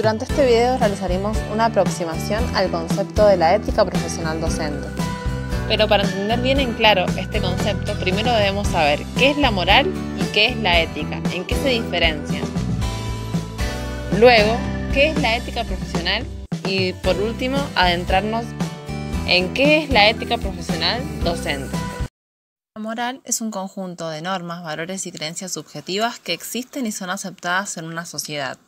Durante este video realizaremos una aproximación al concepto de la ética profesional docente. Pero para entender bien en claro este concepto, primero debemos saber qué es la moral y qué es la ética, en qué se diferencian. Luego, qué es la ética profesional y por último, adentrarnos en qué es la ética profesional docente. La moral es un conjunto de normas, valores y creencias subjetivas que existen y son aceptadas en una sociedad.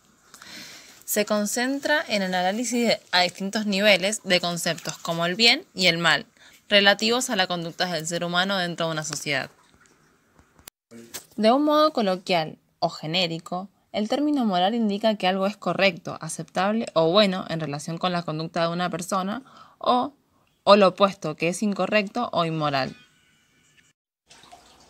Se concentra en el análisis a distintos niveles de conceptos como el bien y el mal, relativos a la conducta del ser humano dentro de una sociedad. De un modo coloquial o genérico, el término moral indica que algo es correcto, aceptable o bueno en relación con la conducta de una persona o lo opuesto, que es incorrecto o inmoral.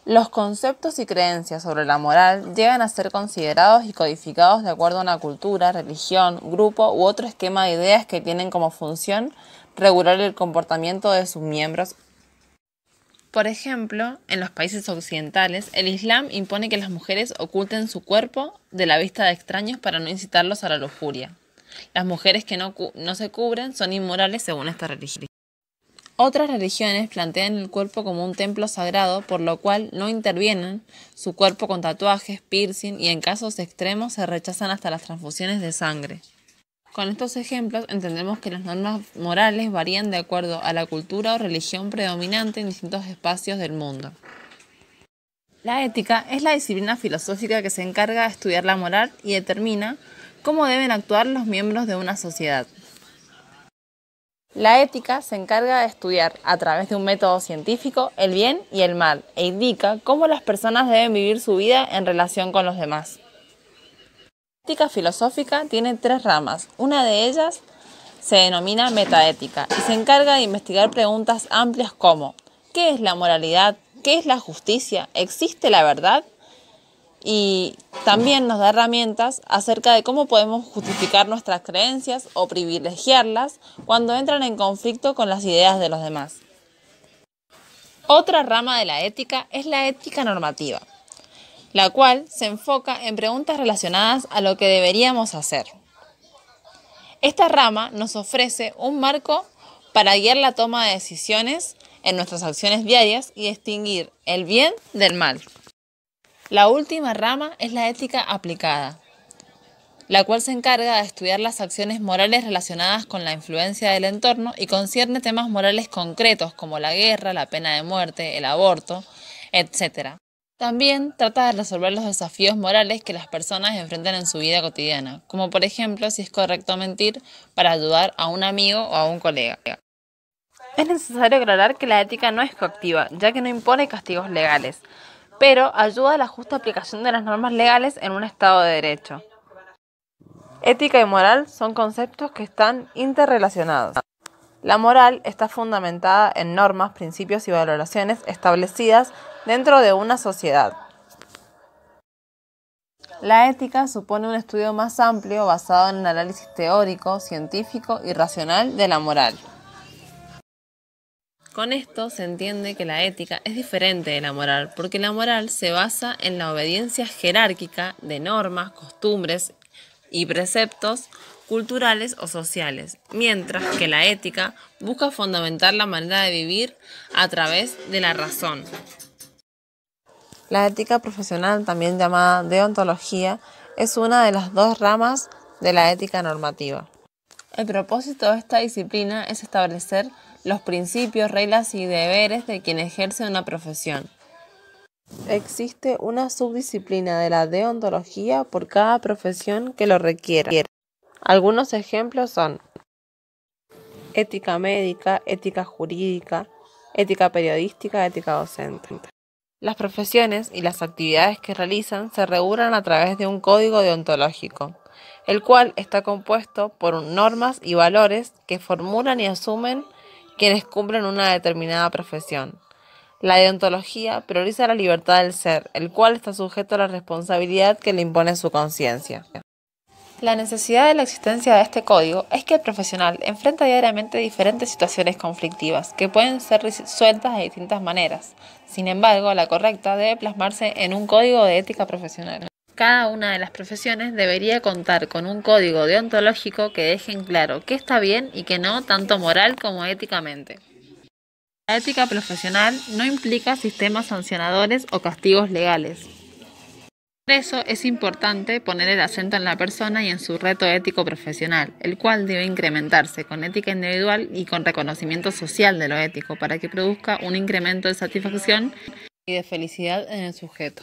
Los conceptos y creencias sobre la moral llegan a ser considerados y codificados de acuerdo a una cultura, religión, grupo u otro esquema de ideas que tienen como función regular el comportamiento de sus miembros. Por ejemplo, en los países occidentales, el Islam impone que las mujeres oculten su cuerpo de la vista de extraños para no incitarlos a la lujuria. Las mujeres que no se cubren son inmorales según esta religión. Otras religiones plantean el cuerpo como un templo sagrado, por lo cual no intervienen su cuerpo con tatuajes, piercing y en casos extremos se rechazan hasta las transfusiones de sangre. Con estos ejemplos entendemos que las normas morales varían de acuerdo a la cultura o religión predominante en distintos espacios del mundo. La ética es la disciplina filosófica que se encarga de estudiar la moral y determina cómo deben actuar los miembros de una sociedad. La ética se encarga de estudiar, a través de un método científico, el bien y el mal, e indica cómo las personas deben vivir su vida en relación con los demás. La ética filosófica tiene 3 ramas. Una de ellas se denomina metaética y se encarga de investigar preguntas amplias como ¿qué es la moralidad? ¿Qué es la justicia? ¿Existe la verdad? Y también nos da herramientas acerca de cómo podemos justificar nuestras creencias o privilegiarlas cuando entran en conflicto con las ideas de los demás. Otra rama de la ética es la ética normativa, la cual se enfoca en preguntas relacionadas a lo que deberíamos hacer. Esta rama nos ofrece un marco para guiar la toma de decisiones en nuestras acciones diarias y distinguir el bien del mal. La última rama es la ética aplicada, la cual se encarga de estudiar las acciones morales relacionadas con la influencia del entorno y concierne temas morales concretos como la guerra, la pena de muerte, el aborto, etc. También trata de resolver los desafíos morales que las personas enfrentan en su vida cotidiana, como por ejemplo si es correcto mentir para ayudar a un amigo o a un colega. Es necesario aclarar que la ética no es coactiva, ya que no impone castigos legales, pero ayuda a la justa aplicación de las normas legales en un Estado de Derecho. Ética y moral son conceptos que están interrelacionados. La moral está fundamentada en normas, principios y valoraciones establecidas dentro de una sociedad. La ética supone un estudio más amplio basado en el análisis teórico, científico y racional de la moral. Con esto se entiende que la ética es diferente de la moral, porque la moral se basa en la obediencia jerárquica de normas, costumbres y preceptos culturales o sociales, mientras que la ética busca fundamentar la manera de vivir a través de la razón. La ética profesional, también llamada deontología, es una de las 2 ramas de la ética normativa. El propósito de esta disciplina es establecer los principios, reglas y deberes de quien ejerce una profesión. Existe una subdisciplina de la deontología por cada profesión que lo requiera. Algunos ejemplos son ética médica, ética jurídica, ética periodística, ética docente. Las profesiones y las actividades que realizan se regulan a través de un código deontológico, el cual está compuesto por normas y valores que formulan y asumen quienes cumplen una determinada profesión. La deontología prioriza la libertad del ser, el cual está sujeto a la responsabilidad que le impone su conciencia. La necesidad de la existencia de este código es que el profesional enfrenta diariamente diferentes situaciones conflictivas que pueden ser resueltas de distintas maneras. Sin embargo, la correcta debe plasmarse en un código de ética profesional. Cada una de las profesiones debería contar con un código deontológico que deje en claro qué está bien y qué no, tanto moral como éticamente. La ética profesional no implica sistemas sancionadores o castigos legales. Por eso es importante poner el acento en la persona y en su reto ético profesional, el cual debe incrementarse con ética individual y con reconocimiento social de lo ético para que produzca un incremento de satisfacción y de felicidad en el sujeto.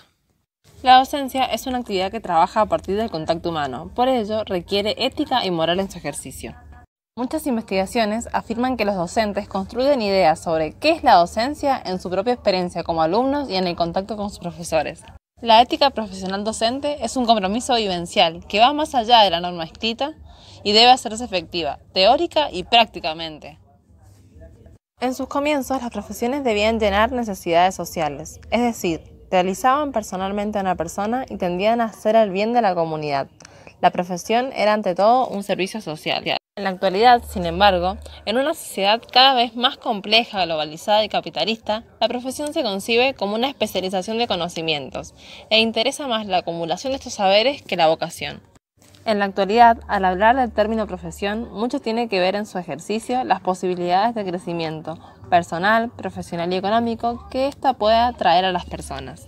La docencia es una actividad que trabaja a partir del contacto humano, por ello requiere ética y moral en su ejercicio. Muchas investigaciones afirman que los docentes construyen ideas sobre qué es la docencia en su propia experiencia como alumnos y en el contacto con sus profesores. La ética profesional docente es un compromiso vivencial que va más allá de la norma escrita y debe hacerse efectiva, teórica y prácticamente. En sus comienzos, las profesiones debían llenar necesidades sociales, es decir, realizaban personalmente a una persona y tendían a hacer el bien de la comunidad. La profesión era ante todo un servicio social. En la actualidad, sin embargo, en una sociedad cada vez más compleja, globalizada y capitalista, la profesión se concibe como una especialización de conocimientos e interesa más la acumulación de estos saberes que la vocación. En la actualidad, al hablar del término profesión, mucho tiene que ver en su ejercicio las posibilidades de crecimiento personal, profesional y económico que ésta pueda traer a las personas.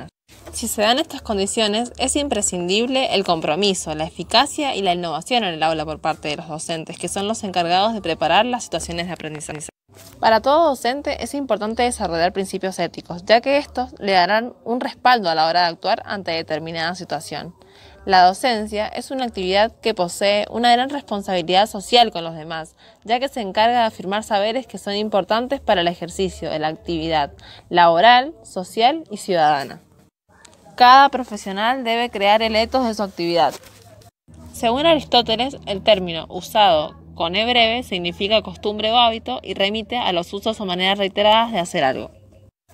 Si se dan estas condiciones, es imprescindible el compromiso, la eficacia y la innovación en el aula por parte de los docentes, que son los encargados de preparar las situaciones de aprendizaje. Para todo docente es importante desarrollar principios éticos, ya que estos le darán un respaldo a la hora de actuar ante determinada situación. La docencia es una actividad que posee una gran responsabilidad social con los demás, ya que se encarga de afirmar saberes que son importantes para el ejercicio de la actividad laboral, social y ciudadana. Cada profesional debe crear el ethos de su actividad. Según Aristóteles, el término usado con e breve significa costumbre o hábito y remite a los usos o maneras reiteradas de hacer algo.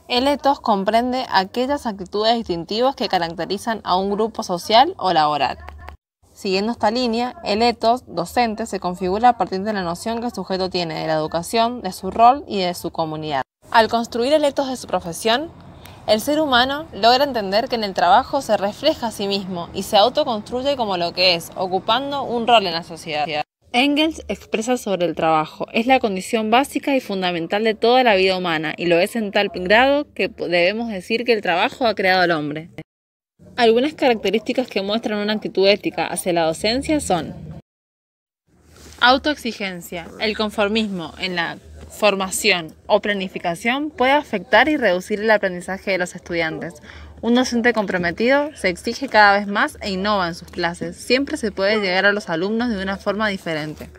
El ethos comprende aquellas actitudes distintivas que caracterizan a un grupo social o laboral. Siguiendo esta línea, el ethos docente se configura a partir de la noción que el sujeto tiene de la educación, de su rol y de su comunidad. Al construir el ethos de su profesión, el ser humano logra entender que en el trabajo se refleja a sí mismo y se autoconstruye como lo que es, ocupando un rol en la sociedad. Engels expresa sobre el trabajo: es la condición básica y fundamental de toda la vida humana y lo es en tal grado que debemos decir que el trabajo ha creado al hombre. Algunas características que muestran una actitud ética hacia la docencia son: autoexigencia. El conformismo en la formación o planificación puede afectar y reducir el aprendizaje de los estudiantes. Un docente comprometido se exige cada vez más e innova en sus clases. Siempre se puede llegar a los alumnos de una forma diferente.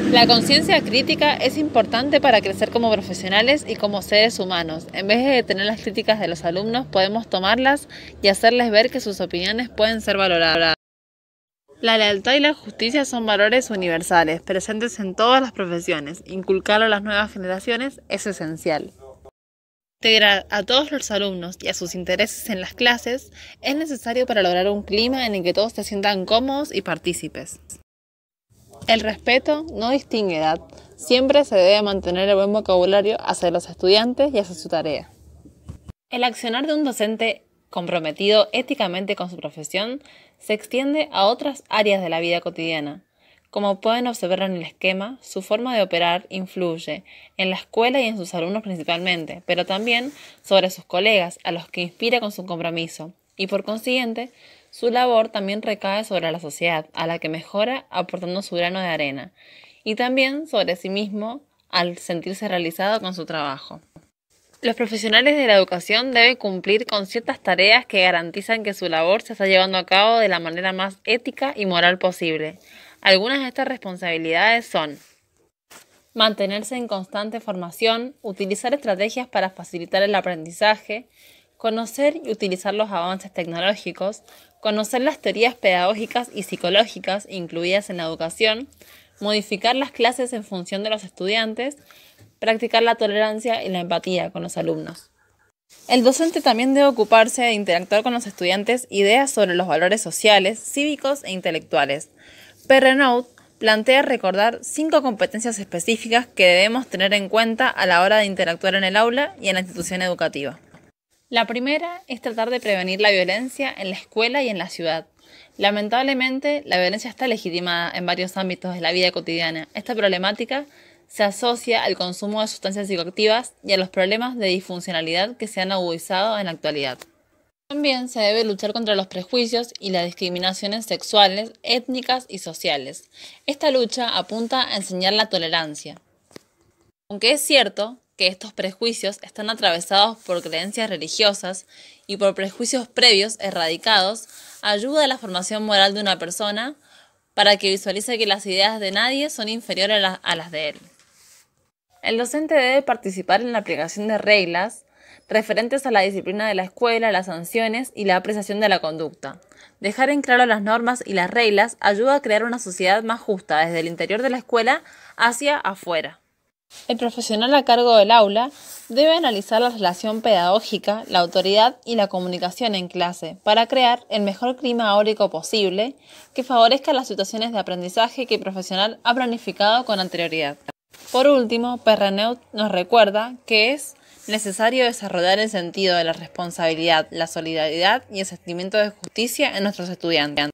La conciencia crítica es importante para crecer como profesionales y como seres humanos. En vez de detener las críticas de los alumnos, podemos tomarlas y hacerles ver que sus opiniones pueden ser valoradas. La lealtad y la justicia son valores universales, presentes en todas las profesiones. Inculcarlo a las nuevas generaciones es esencial. Integrar a todos los alumnos y a sus intereses en las clases es necesario para lograr un clima en el que todos se sientan cómodos y partícipes. El respeto no distingue edad. Siempre se debe mantener el buen vocabulario hacia los estudiantes y hacia su tarea. El accionar de un docente comprometido éticamente con su profesión se extiende a otras áreas de la vida cotidiana. Como pueden observar en el esquema, su forma de operar influye en la escuela y en sus alumnos principalmente, pero también sobre sus colegas, a los que inspira con su compromiso, y por consiguiente, su labor también recae sobre la sociedad, a la que mejora aportando su grano de arena, y también sobre sí mismo al sentirse realizado con su trabajo. Los profesionales de la educación deben cumplir con ciertas tareas que garantizan que su labor se está llevando a cabo de la manera más ética y moral posible. Algunas de estas responsabilidades son: mantenerse en constante formación, utilizar estrategias para facilitar el aprendizaje, conocer y utilizar los avances tecnológicos, conocer las teorías pedagógicas y psicológicas incluidas en la educación, modificar las clases en función de los estudiantes, practicar la tolerancia y la empatía con los alumnos. El docente también debe ocuparse de interactuar con los estudiantes ideas sobre los valores sociales, cívicos e intelectuales. Perrenaud plantea recordar 5 competencias específicas que debemos tener en cuenta a la hora de interactuar en el aula y en la institución educativa. La primera es tratar de prevenir la violencia en la escuela y en la ciudad. Lamentablemente, la violencia está legitimada en varios ámbitos de la vida cotidiana. Esta problemática se asocia al consumo de sustancias psicoactivas y a los problemas de disfuncionalidad que se han agudizado en la actualidad. También se debe luchar contra los prejuicios y las discriminaciones sexuales, étnicas y sociales. Esta lucha apunta a enseñar la tolerancia. Aunque es cierto que estos prejuicios están atravesados por creencias religiosas y por prejuicios previos erradicados, ayuda a la formación moral de una persona para que visualice que las ideas de nadie son inferiores a las de él. El docente debe participar en la aplicación de reglas referentes a la disciplina de la escuela, las sanciones y la apreciación de la conducta. Dejar en claro las normas y las reglas ayuda a crear una sociedad más justa desde el interior de la escuela hacia afuera. El profesional a cargo del aula debe analizar la relación pedagógica, la autoridad y la comunicación en clase para crear el mejor clima áurico posible que favorezca las situaciones de aprendizaje que el profesional ha planificado con anterioridad. Por último, Perreneut nos recuerda que es necesario desarrollar el sentido de la responsabilidad, la solidaridad y el sentimiento de justicia en nuestros estudiantes.